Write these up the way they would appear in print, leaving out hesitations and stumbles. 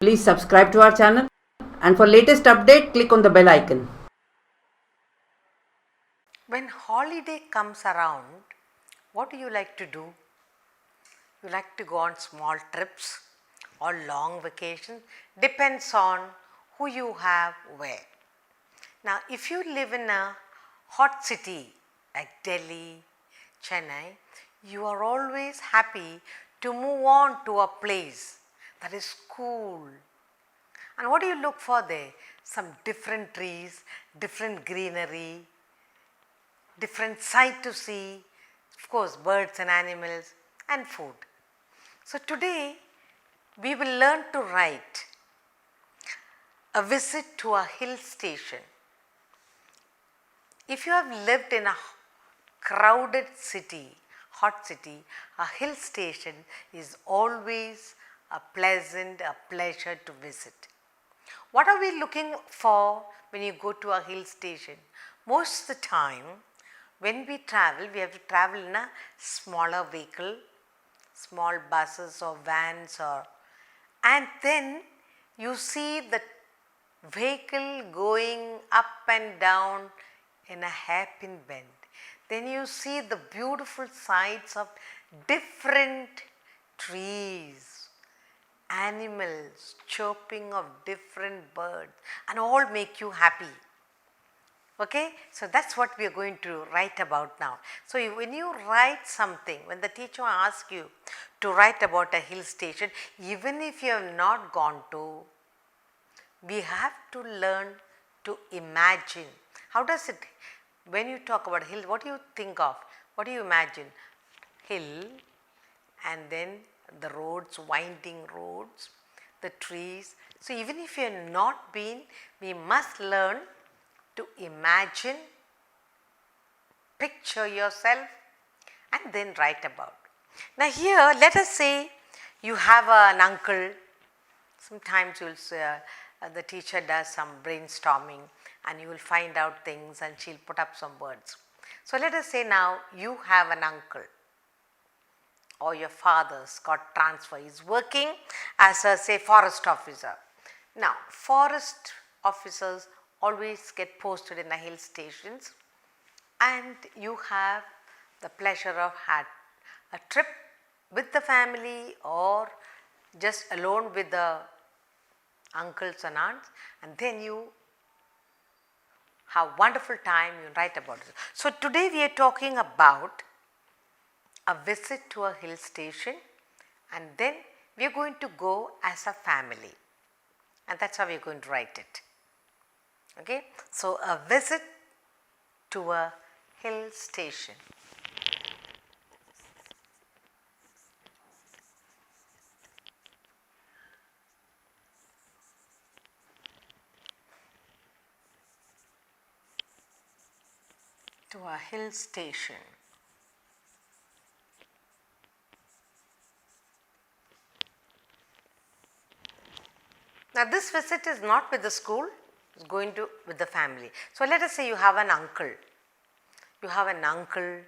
Please subscribe to our channel, and for latest update, click on the bell icon. When holiday comes around, what do you like to do? You like to go on small trips or long vacations, depends on who you have where. Now, if you live in a hot city like Delhi, Chennai, you are always happy to move on to a place that is cool. And what do you look for there? Some different trees, different greenery, different sight to see, of course, birds and animals and food. So, today we will learn to write a visit to a hill station. If you have lived in a crowded city, hot city, a hill station is always a pleasure to visit. What are we looking for when you go to a hill station? Most of the time, when we travel, we have to travel in a smaller vehicle, small buses or vans, and then you see the vehicle going up and down in a hairpin bend. Then you see the beautiful sights of different trees, animals, chirping of different birds, and all make you happy. Okay, so that's what we are going to write about now. So, when you write something, when the teacher asks you to write about a hill station, even if you have not gone to, we have to learn to imagine. How does it, when you talk about hill, what do you think of? What do you imagine? Hill, and then the roads, winding roads, the trees. So, even if you have not been, we must learn to imagine, picture yourself, and then write about. Now, here let us say you have an uncle. Sometimes you will say, the teacher does some brainstorming and you will find out things and she will put up some words. So, let us say now you have an uncle or your father's got transfer, he is working as a say forest officer. Now, forest officers always get posted in the hill stations, and you have the pleasure of had a trip with the family or just alone with the uncles and aunts, and then you have wonderful time, you write about it. So, today we are talking about a visit to a hill station, and then we are going to go as a family, and that is how we are going to write it. Okay. So, a visit to a hill station. To a hill station. Now, this visit is not with the school, it is going to with the family. So, let us say you have an uncle. You have an uncle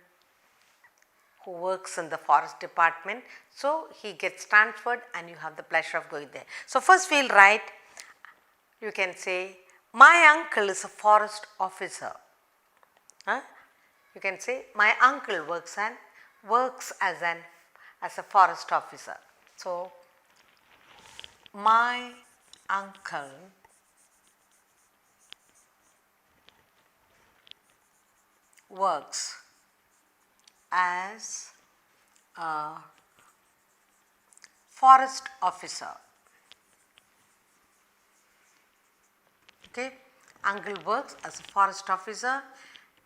who works in the forest department. So, he gets transferred and you have the pleasure of going there. So, first we will write, you can say, my uncle is a forest officer. You can say, my uncle works as a forest officer. So, my uncle works as a forest officer. Okay. Uncle works as a forest officer,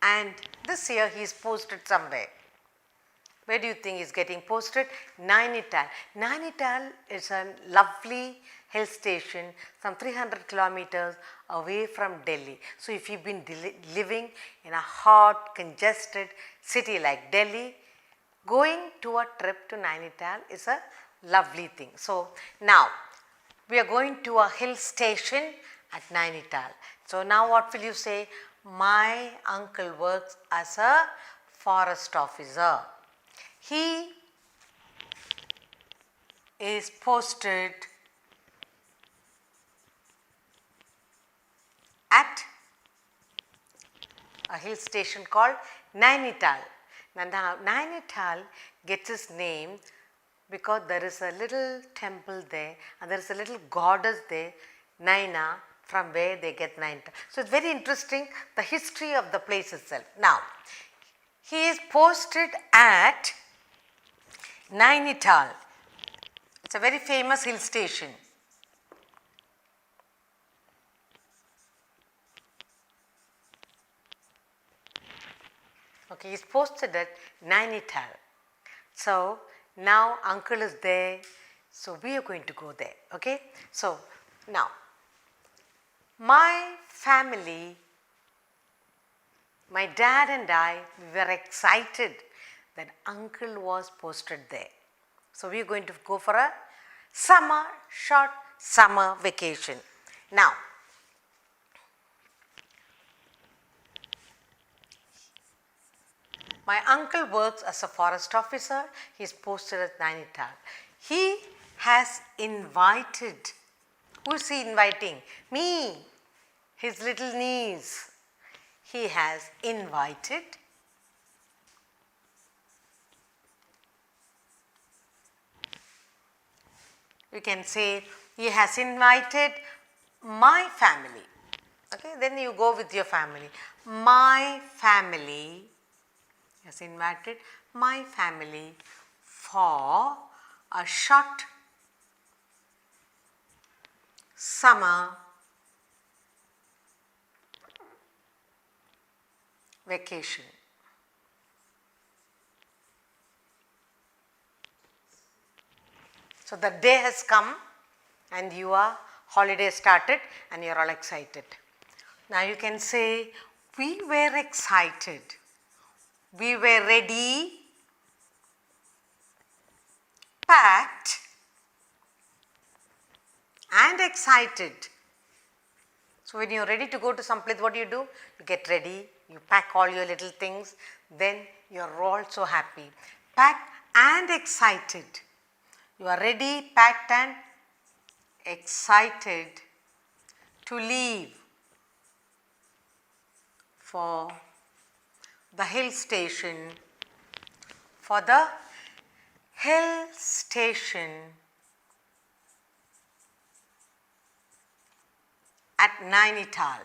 and this year he is posted somewhere. Where do you think he is getting posted? Nainital. Nainital is a lovely hill station, some 300 kilometers away from Delhi. So, if you have been living in a hot, congested city like Delhi, going to a trip to Nainital is a lovely thing. So, now we are going to a hill station at Nainital. So, now what will you say? My uncle works as a forest officer. He is posted hill station called Nainital. Now Nainital gets its name because there is a little temple there and there is a little goddess there, Naina, from where they get Nainital. So, it is very interesting the history of the place itself. Now, he is posted at Nainital. It is a very famous hill station. Okay, he is posted at Nainital. So, now uncle is there, so we are going to go there. Okay. So, now my family, my dad and I, we were excited that uncle was posted there. So, we are going to go for a short summer vacation. Now, my uncle works as a forest officer. He is posted at Nainital. He has invited, who is he inviting? Me, his little niece. He has invited we can say he has invited my family. Okay, then you go with your family. My family has invited my family for a short summer vacation. So, the day has come and your holiday started and you are all excited. Now, you can say we were excited, we were ready, packed and excited. So, when you are ready to go to some place, what do? You get ready, you pack all your little things, then you are all so happy. Packed and excited. You are ready, packed and excited to leave for the hill station, at Nainital.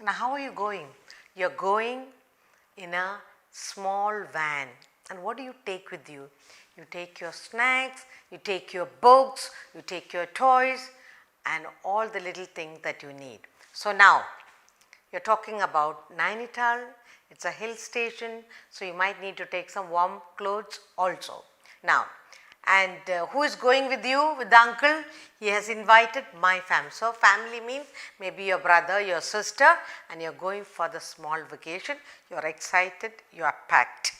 Now, how are you going? You are going in a small van, and what do you take with you? You take your snacks, you take your books, you take your toys and all the little things that you need. So, now you are talking about Nainital, it is a hill station, so you might need to take some warm clothes also. Now, and who is going with you, with the uncle? He has invited my family. So, family means maybe your brother, your sister, and you are going for the small vacation. You are excited, you are packed.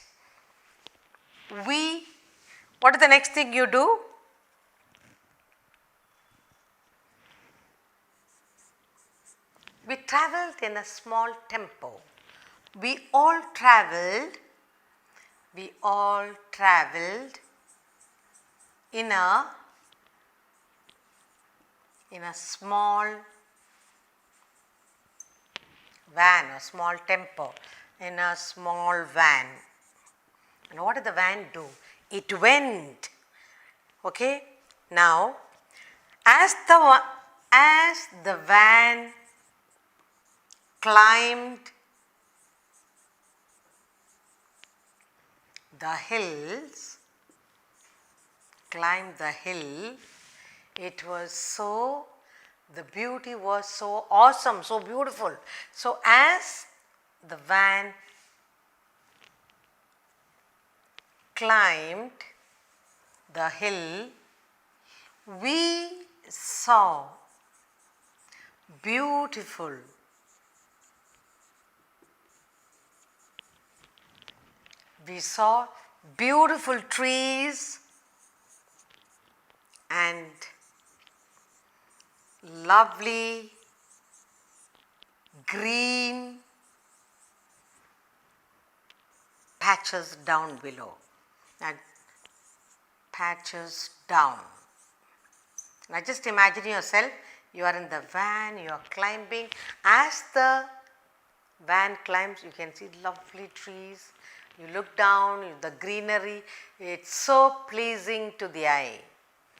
What is the next thing you do? We travelled in a small tempo. We all travelled in a small van, a small tempo, in a small van. And what did the van do? It went. Okay. Now, as the van climbed the hill, the beauty was so awesome, so beautiful. So, as the van climbed the hill, we saw beautiful trees and lovely green patches down below, and patches down. Now just imagine yourself, you are in the van, you are climbing. As the van climbs, you can see lovely trees. You look down, the greenery, it's so pleasing to the eye.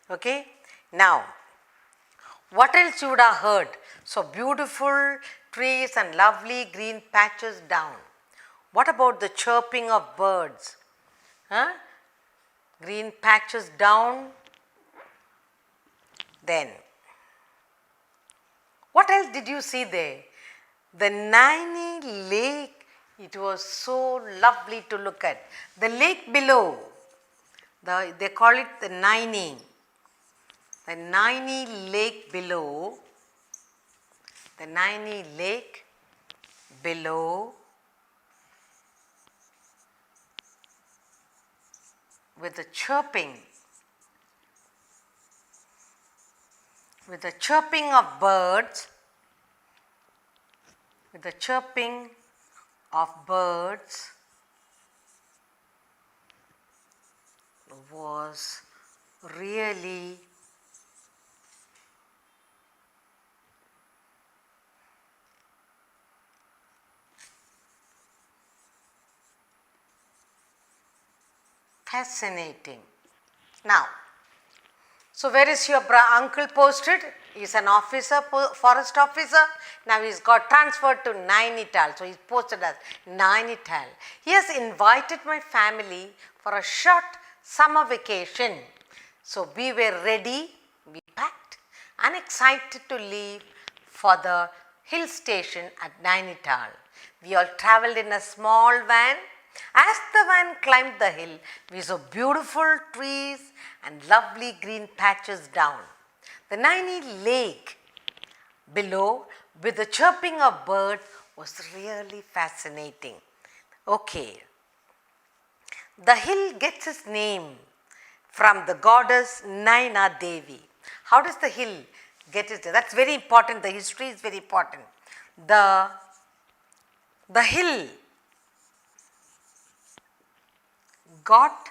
Okay? Now, what else you would have heard? So beautiful trees and lovely green patches down. What about the chirping of birds? Huh? Green patches down. Then, what else did you see there? The Naini lake, it was so lovely to look at. The lake below, they call it the Naini. The Naini lake below, the Naini lake below with the chirping of birds, was really fascinating. Now, so where is your uncle posted? He's an officer, forest officer. Now he's got transferred to Nainital. So he's posted as Nainital. He has invited my family for a short summer vacation. So we were ready, we packed and excited to leave for the hill station at Nainital. We all travelled in a small van. As the van climbed the hill, we saw beautiful trees and lovely green patches down. The Naini lake below with the chirping of birds was really fascinating. Okay. The hill gets its name from the goddess Naina Devi. How does the hill get its name? That's very important. The history is very important. The hill got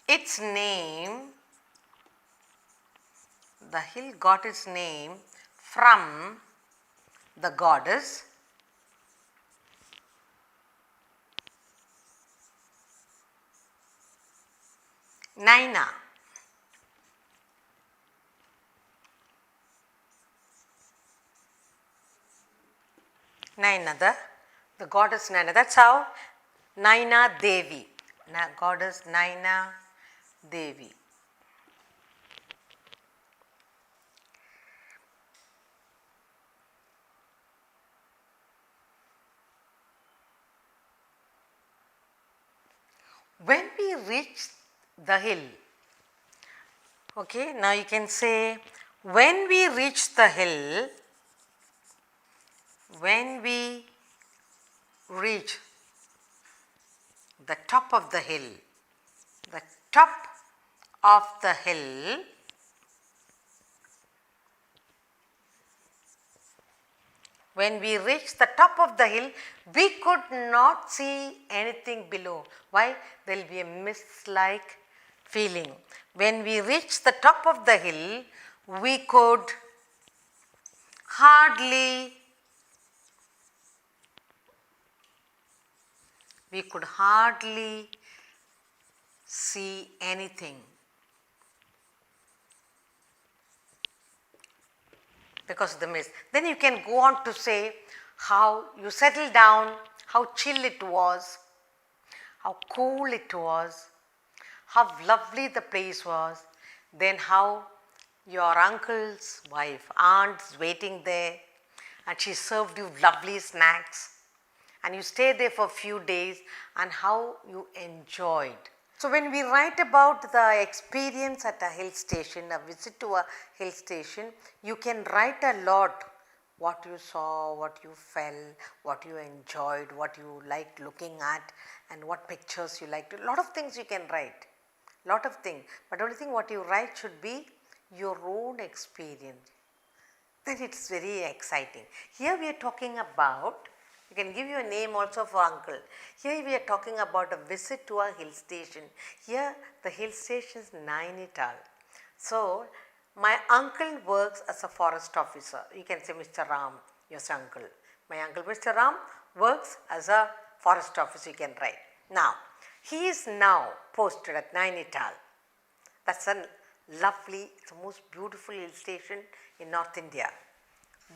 its name, from the goddess Naina. The goddess Naina. That's how Naina Devi. Goddess Naina Devi. When we reach the hill, okay, now you can say, when we reach the hill, when we reach the top of the hill, when we reached the top of the hill, we could not see anything below. Why? There will be a mist-like feeling. When we reached the top of the hill, we could hardly see anything because of the mist. Then you can go on to say how you settled down, how chill it was, how cool it was, how lovely the place was, then how your uncle's wife, aunt's waiting there and she served you lovely snacks and you stayed there for a few days and how you enjoyed. So when we write about the experience at a hill station, a visit to a hill station, you can write a lot, what you saw, what you felt, what you enjoyed, what you liked looking at and what pictures you liked. A lot of things you can write, lot of things, but only thing what you write should be your own experience. Then it is very exciting. Here we are talking about, you can give you a name also for uncle. Here we are talking about a visit to a hill station. Here the hill station is Nainital. So My uncle works as a forest officer. You can say Mr. Ram, your uncle. My uncle Mr. Ram works as a forest officer, you can write. Now, he is now posted at Nainital. That's a lovely, it's the most beautiful hill station in North India.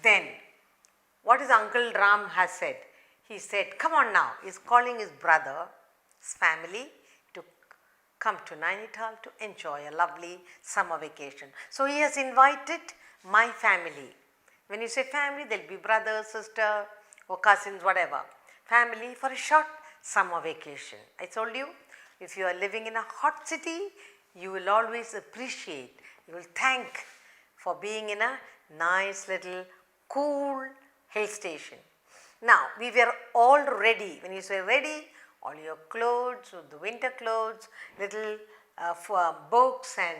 Then, what is Uncle Ram has said? He said, come on now, he's calling his brother, his family to come to Nainital to enjoy a lovely summer vacation. So he has invited my family. When you say family, there will be brother, sister or cousins, whatever. Family for a short summer vacation. I told you, if you are living in a hot city, you will always appreciate, you will thank for being in a nice little cool hill station. Now, we were all ready. When you say ready, all your clothes, the winter clothes, little books and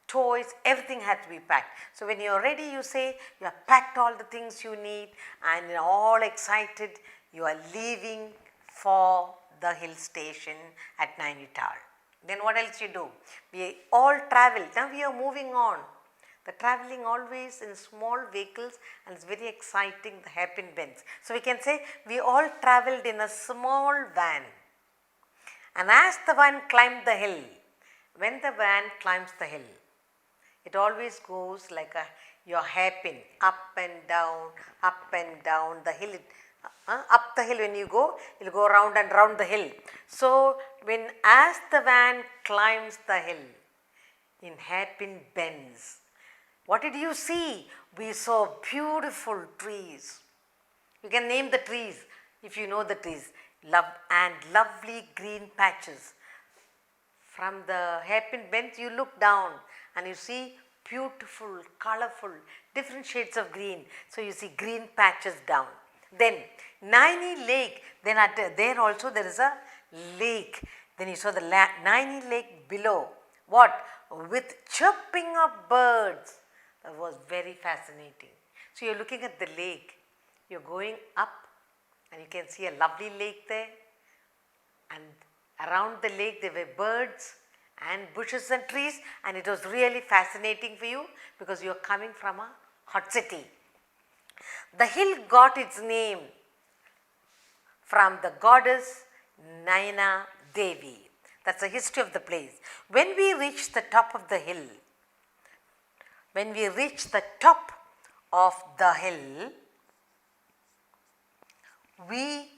toys, everything had to be packed. So, when you are ready, you say you have packed all the things you need and you are all excited, you are leaving for the hill station at Nainital. Then what else you do? We all travel. Now we are moving on. The traveling always in small vehicles and it's very exciting, the hairpin bends. So we can say we all travelled in a small van. And as the van climbed the hill, when the van climbs the hill, it always goes like your hairpin, up and down the hill. Up the hill when you go, it will go round and round the hill. So, as the van climbs the hill in hairpin bends, what did you see? We saw beautiful trees. You can name the trees if you know the trees. And lovely green patches. From the hairpin bends, you look down and you see beautiful, colorful, different shades of green. So, you see green patches down. Then Naini Lake, then there also there is a lake. Then you saw the Naini Lake below. What? With chirping of birds. That was very fascinating. So, you are looking at the lake. You are going up and you can see a lovely lake there. And around the lake there were birds and bushes and trees, and it was really fascinating for you because you are coming from a hot city. The hill got its name from the goddess Naina Devi. That's the history of the place. When we reached the top of the hill, we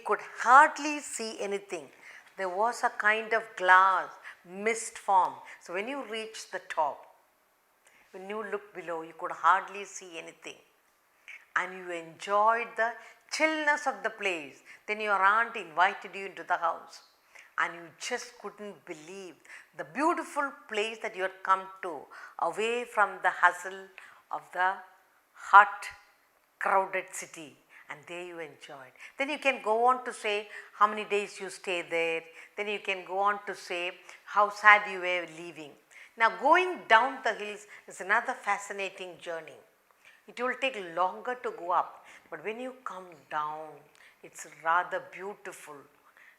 could hardly see anything. There was a kind of glass mist form. So when you reach the top, when you look below, you could hardly see anything. And you enjoyed the chillness of the place. Then your aunt invited you into the house. And you just couldn't believe the beautiful place that you had come to, away from the hustle of the hot, crowded city. And there you enjoyed. Then you can go on to say how many days you stay there. Then you can go on to say how sad you were leaving. Now going down the hills is another fascinating journey. It will take longer to go up, but when you come down, it's rather beautiful.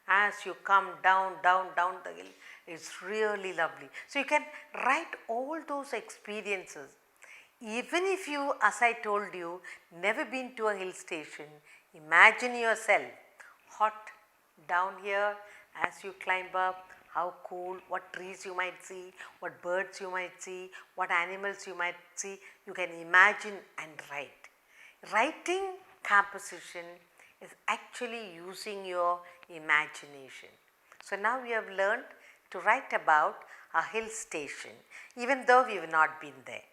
As you come down the hill, it's really lovely. So you can write all those experiences. Even if you, as I told you, never been to a hill station, imagine yourself hot down here as you climb up, how cool, what trees you might see, what birds you might see, what animals you might see. You can imagine and write. Writing composition is actually using your imagination. So now we have learned to write about a hill station, even though we have not been there.